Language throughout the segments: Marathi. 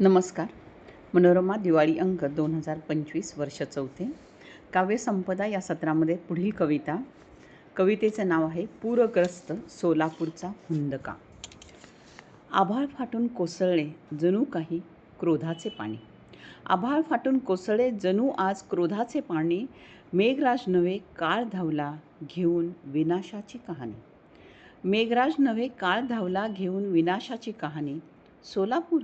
नमस्कार. मनोरमा दिवाळी अंक 2025 वर्ष 4 काव्यसंपदा या सत्रामध्ये पुढील कवितेचं नाव आहे पूरग्रस्त सोलापूरचा हुंदका. आभाळ फाटून कोसळले जणू काही क्रोधाचे पाणी. आभाळ फाटून कोसळले जणू आज क्रोधाचे पाणी. मेघराज नव्हे काळ धावला घेऊन विनाशाची कहाणी. मेघराज नव्हे काळ धावला घेऊन विनाशाची कहाणी. सोलापूर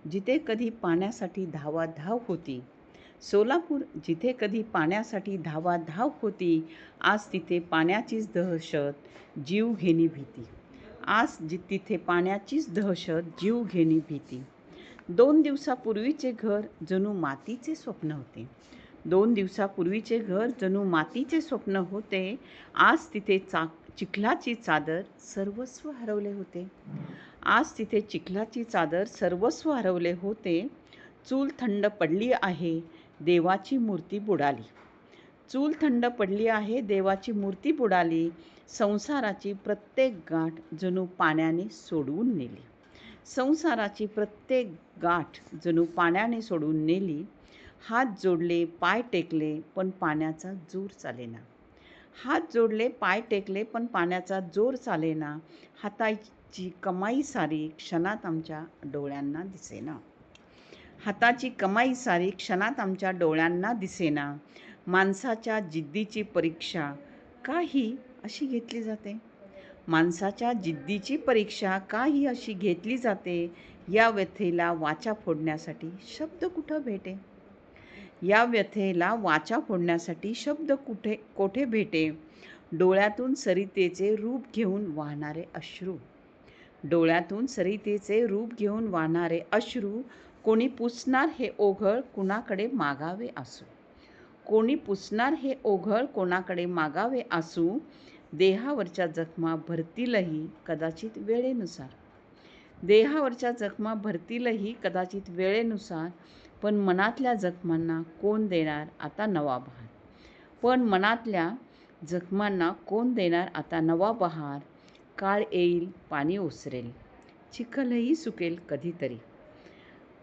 जिथे कधी पाण्यासाठी धावाधाव होती. सोलापूर जिथे कधी पाण्यासाठी धावाधाव होती. आज तिथे पाण्याचीच दहशत जीवघेणी भीती. आज तिथे पाण्याचीच दहशत जीवघेणी भीती. 2 दिवसापूर्वीचे घर जणू मातीचे स्वप्न होते. 2 दिवसापूर्वीचे घर जणू मातीचे स्वप्न होते. आज तिथे चिखलाची चादर सर्वस्व हरवले होते. आज तिथे चिखलाची चादर सर्वस्व हरवले होते. चूल थंड पडली आहे देवाची मूर्ती बुडाली. चूल थंड पडली आहे देवाची मूर्ती बुडाली. संसाराची प्रत्येक गाठ जणू पाण्याने सोडवून नेली. संसाराची प्रत्येक गाठ जणू पाण्याने सोडून नेली. हात जोडले पाय टेकले पण पाण्याचा जोर चालेना. हात जोडले पाय टेकले पण पाण्याचा जोर चालेना. हाताची कमाई सारी क्षणात आमच्या डोळ्यांना दिसेना. हाताची कमाई सारी क्षणात आमच्या डोळ्यांना दिसेना. माणसाच्या जिद्दीची परीक्षा का ही अशी घेतली जाते. माणसाच्या जिद्दीची परीक्षा का ही अशी घेतली जाते. या व्यथेला वाचा फोडण्यासाठी शब्द कुठं भेटे. या व्यथेला वाचा फोडण्यासाठी शब्द कोठे भेटे. डोळ्यातून सरितेचे रूप घेऊन वाहणारे अश्रू. डोळ्यातून सरितेचे रूप घेऊन वाहणारे अश्रू. कोणी पुसणार हे ओघळ कुणाकडे मागावे आसू. कोणी पुसणार हे ओघळ कोणाकडे मागावे आसू. देहावरच्या जखमा भरतीलही कदाचित वेळेनुसार. देहावरच्या जखमा भरतीलही कदाचित वेळेनुसार. पण मनातल्या जखमांना कोण देणार आता नवा बहार. पण मनातल्या जखमांना कोण देणार आता नवा बहार. काळ येईल पाणी ओसरेल चिखलही सुकेल कधीतरी.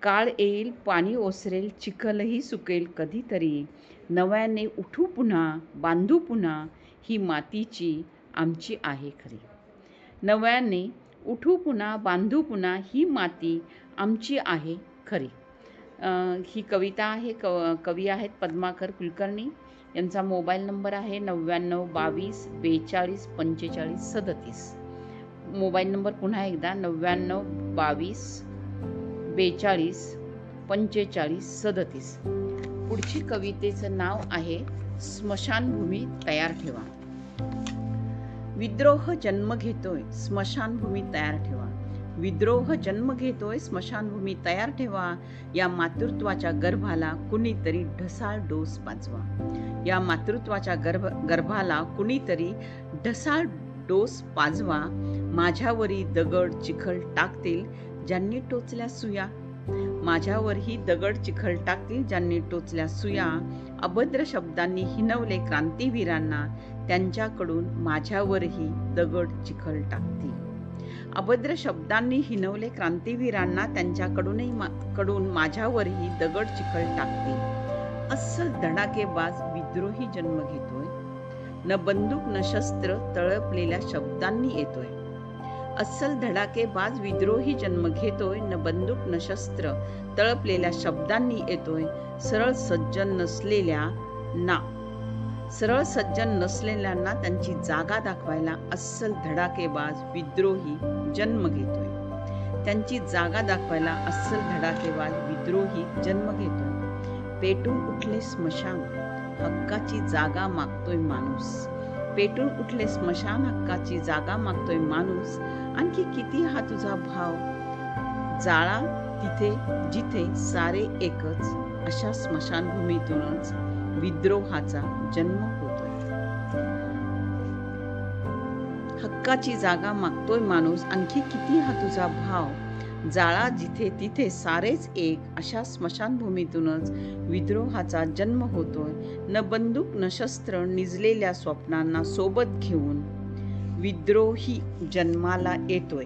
काळ येईल पाणी ओसरेल चिखलही सुकेल कधीतरी. नव्याने उठू पुन्हा बांधू पुन्हा ही मातीची आमची आहे खरी. नव्याने उठू पुन्हा बांधू पुन्हा ही माती आमची आहे खरी. ही कविता आहे. कवी आहेत पद्माकर कुलकर्णी. यांचा मोबाईल नंबर आहे 99 22 42 45 37. मोबाईल नंबर पुन्हा एकदा 99 22 42 45 37. पुढची कवितेचं नाव आहे स्मशानभूमी तयार ठेवा. विद्रोह जन्म घेतोय स्मशानभूमी तयार ठेवा. विद्रोह जन्म घेतोय स्मशानभूमी तयार ठेवा. या मातृत्वाच्या गर्भाला कुणीतरी ढसाळ डोस पाजवा. या मातृत्वाच्या गर्भाला कुणीतरी ढसाळ डोस पाजवा. माझ्यावरही दगड चिखल टाकतील ज्यांनी टोचल्या सुया. माझ्यावरही दगड चिखल टाकतील ज्यांनी टोचल्या सुया. अभद्र शब्दांनी हिणवले क्रांतीवीरांना त्यांच्याकडून माझ्यावरही दगड चिखल टाकतील. अभद्र शब्दांनी हिणवले क्रांतीवीरांना त्यांच्याकडून माझ्यावरही दगड चिखल टाकतील. अस्सल धडाकेबाज विद्रोही जन्म घेतोय. न बंदूक न शस्त्र तळपलेल्या शब्दांनी येतोय. अस्सल धडाकेबाज विद्रोही जन्म घेतोय. न बंदूक न शस्त्र तळपलेल्या शब्दांनी येतोय. सरळ सज्जन नसलेल्यांना त्यांची जागा दाखवायला अस्सल धडाकेबाज विद्रोही जन्म घेतोय. त्यांची जागा दाखवायला अस्सल धडाकेबाज विद्रोही जन्म घेतोय. पेटून उठले स्मशान हक्काची जागा मागतोय माणूस. पेटून उठले स्मशान हक्काची जागा मागतोय माणूस. आणखी किती हा तुझा भाव. जाळा जिथे सारे एकच अशा स्मशानभूमीतूनच विद्रोहाचा जन्म होतोय. हक्काची जागा मागतोय माणूस. आणखी किती हा तुझा भाव. जाळा तिथे सारेच एक अशा स्मशानभूमीतूनच विद्रोहाचा जन्म होतोय. न बंदूक न शस्त्र निजलेल्या स्वप्नांना सोबत घेऊन विद्रोही जन्माला येतोय.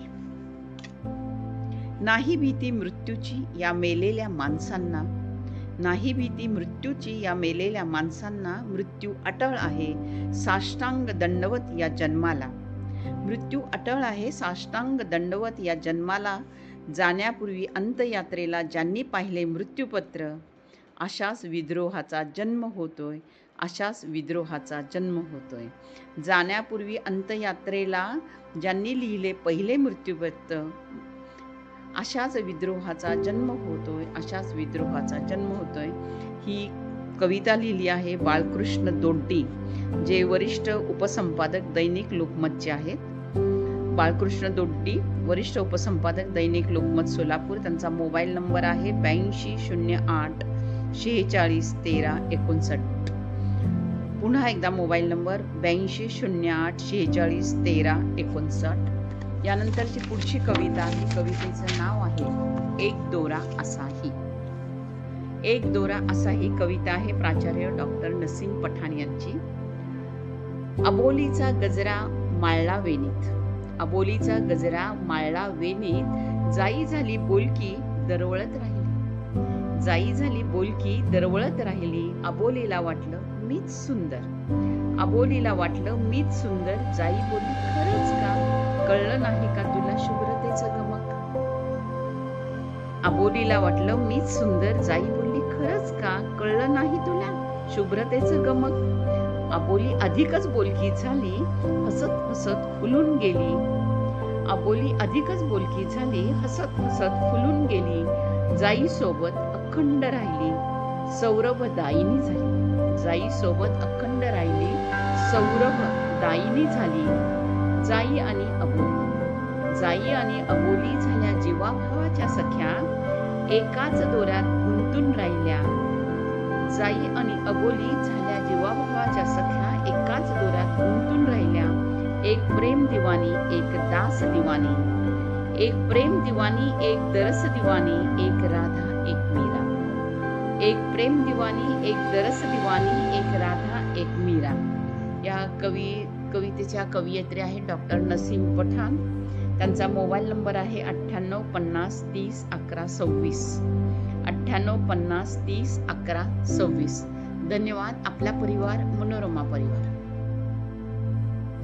नाही भीती मृत्यूची या मेलेल्या माणसांना, नाही भीती मृत्यूची या मेलेल्या माणसांना, मृत्यू अटळ आहे साष्टांग दंडवत या जन्माला. मृत्यू अटळ आहे साष्टांग दंडवत या जन्माला. जाण्यापूर्वी अंतयात्रेला ज्यांनी पाहिले मृत्यूपत्र, अशाच विद्रोहाचा जन्म होतोय, अशाच विद्रोहाचा जन्म होतोय. जाण्यापूर्वी अंतयात्रेला ज्यांनी लिहिले पहिले मृत्यूपत्र, अशाच विद्रोहाचा जन्म होतोय, अशाच विद्रोहाचा जन्म होतोय. ही कविता लिहिली आहे बाळकृष्ण दोड्डी, जे वरिष्ठ उपसंपादक दैनिक लोकमतचे आहेत. बाळकृष्ण दोड्डी, वरिष्ठ उपसंपादक दैनिक लोकमत सोलापूर. त्यांचा मोबाईल नंबर आहे 8208 46 13 59. पुन्हा एकदा मोबाईल नंबर 8208 46 13 59. यानंतरची पुढची कविता, ही कवितेचं नाव आहे एक दोरा असाही. एक दोरा असाही कविता आहे प्राचार्य डॉक्टर नसीम पठाण यांची. अबोलीचा गजरा माळला वेणीत, अबोलीचा गजरा माळला वेणीत, जाई झाली बोलकी दरवळत राहिली, जाई झाली बोलकी दरवळत राहिली. अबोलीला वाटलं मीच सुंदर, अबोलीला वाटलं मीच सुंदर, जाई बोली खरंच का, कळलं नाही का तुला शुभ्रतेचं गमक. अबोलीला वाटलं मीच सुंदर, जाई बोलली खरंच का, कळलं नाही तुला शुभ्रतेचं गमक. अबोली अधिकच बोलकी झाली, हसत हसत फुलून गेली, अबोली अधिकच बोलकी झाली, हसत हसत फुलून गेली. जाई सोबत अखंड राहिली, सौरभ दायिनी झाली, जाई सोबत अखंड राहिली, सौरभ दायिनी झाली. जाई आणि अबोली, जाई आणि अबोली झाल्या जीवाभावाच्या सख्या, एकाच दोऱ्यात गुंतून राहिल्या. जाई आणि अबोली झाल्या जीवाभावाच्या सख्या, एकाच दोऱ्यात गुंतून राहिल्या. एक प्रेम दिवानी एक दास दिवानी, एक प्रेम दिवानी एक दरस दिवानी, एक राधा एक मीरा. एक प्रेम दिवानी एक दरस दिवानी, एक राधा एक मीरा. या कवितेच्या कवयित्री आहेत डॉक्टर नसीम पठाण. त्यांचा मोबाईल नंबर आहे 98 50 30 11 26, 98 50 30 11 26. धन्यवाद. आपला परिवार, मनोरमा परिवार.